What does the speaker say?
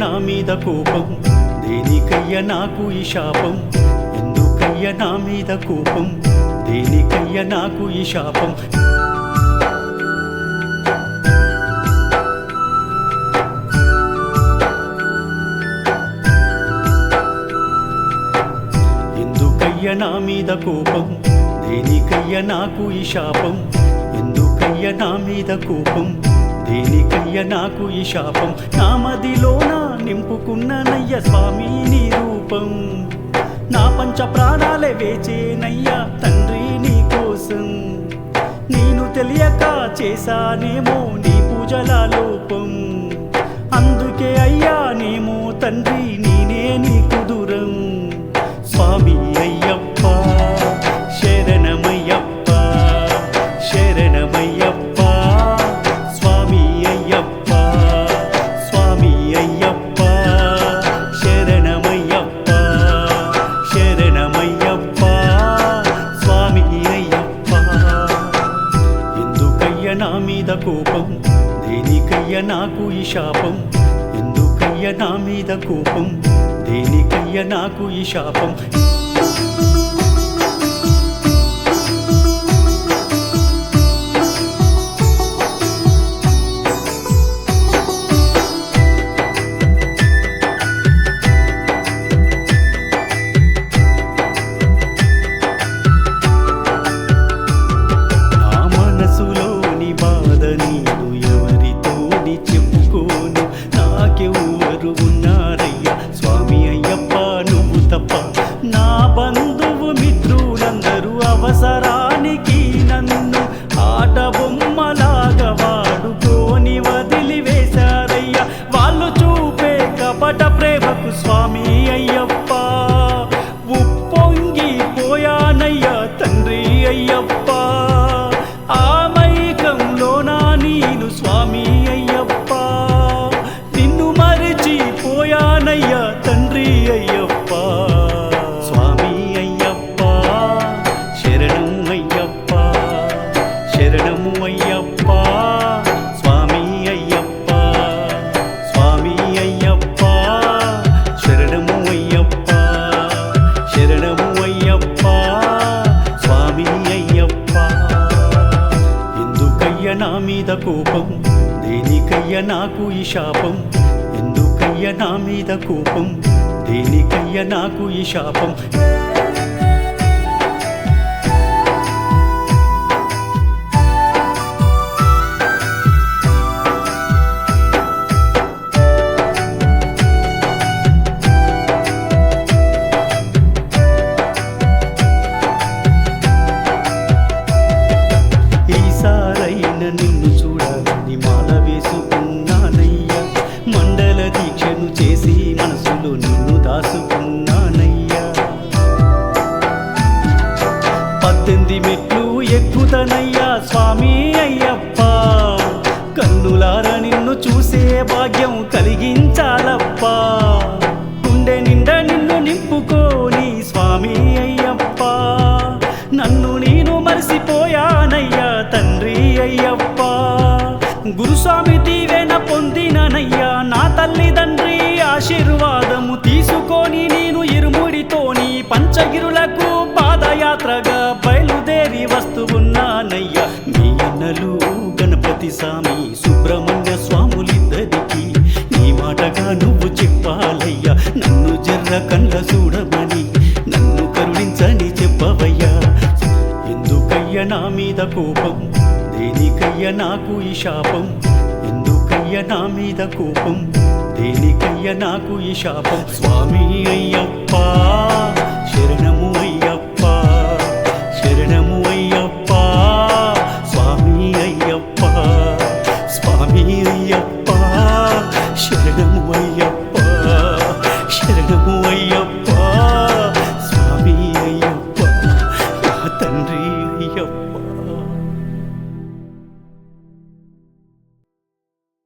నా మీద కోపం దేనికయ్య నాకు ఈ శాపం ఎందుకయ్య నా మీద కోపం దేనికయ్య నాకు ఈ శాపం ఎందుకయ్య నా మీద కోపం దేనికయ్య నాకు ఈ శాపం ఎందుకయ్య నా మీద కోపం దేనికయ్య నాకు ఈ శాపం నా మదిలోన నింపుకున్ననయ్య స్వామి నీ రూపం నా పంచ ప్రాణాలే వేచేనయ్యా తండ్రి నీ కోసం నేను తెలియక చేశానేమో నీ పూజల లోపం అందుకే అయ్యా నేమో తండ్రి నేనే నీకు దూరం స్వామి అయ్యప్ప శరణమయ్యప్ప శరణమయ్యప్ప స్వామి అయ్యప్ప స్వామి అయ్యప్ప శరణమయ్యప్ప శరణమయ్యప్ప స్వామి అయ్యప్ప ఎందుకయ్య నా మీద కోపం దేనికయ్య నాకు ఈ శాపం ఎందుకయ్య నా మీద కోపం దేనికయ్య నాకు ఈ శాపం నా మనసులోని బాధ నేను ఎవరితోని చెప్పుకోను నాకెవ్వరు ఉన్నారయ్యా స్వామి అయ్యప్ప నువ్వు తప్ప నా బంధువు మిత్రులందరూ అవసరానికి నన్ను ఆట బొమ్మలాగా వాడుకొని వదిలివేశారయ్యా వాళ్ళు చూపే కపట ప్రేమకు స్వామి అయ్యప్ప ఉప్పొంగిపోయానయ్యా తండ్రి అయ్యప్ప ఆ మైకంలోనా నేను స్వామి అయ్యప్ప నిన్ను మరిచిపోయానయ్యా తండ్రి అయ్యప్ప స్వామి అయ్యప్ప శరణం అయ్యప్ప శరణము అయ్యప్ప స్వామి అయ్యప్ప స్వామి అయ్యప్ప శరణము అయ్యప్ప శరణము అయ్యప్ప స్వామి అయ్యప్ప ఎందుకయ్య నా మీద కోపం దేనికయ్య నాకు ఈ శాపం ఎందుకయ్య నా మీద కోపం దేనికయ్య నాకు ఈ శాపం ఈసారైన నిన్ను చూడాలని మాల వేసుకున్నానయ్యా మండల దీక్షను చేసి మనసులో నిన్ను దాసుకున్నానయ్యా 18 మెట్లు ఎక్కుతనయ్యా స్వామి అయ్యప్ప కన్నులార నిన్ను చూసే భాగ్యం కలిగించాలప్ప గుండె నిండా నిన్ను నింపుకోని స్వామి అయ్యప్ప నన్ను నేను మరిసిపోయానయ్యా తండ్రి అయ్యప్ప గురుస్వామి దీవెన పొందిననయ్యా నా తల్లిదండ్రి ఆశీర్వాదము తీసుకొని నేను ఇరుముడితోని పంచగిరులకు పాదయాత్రగా బయలుదేరి వస్తున్నానయ్యా మీ అన్నలు గణపతి స్వామి సుబ్రహ్మణ్య స్వాములిద్దరికి నీ మాటగా నువ్వు చెప్పాలయ్యా నన్ను జర్ర కళ్ళ చూడమని నన్ను కరుణించని చెప్పవయ్యా ఎందుకయ్య నా మీద కోపం దేనికయ్య నాకు ఈ శాపం ఎందుకయ్య నా మీద కోపం దేనికయ్య నాకు ఈ శాపం స్వామి అయ్యప్ప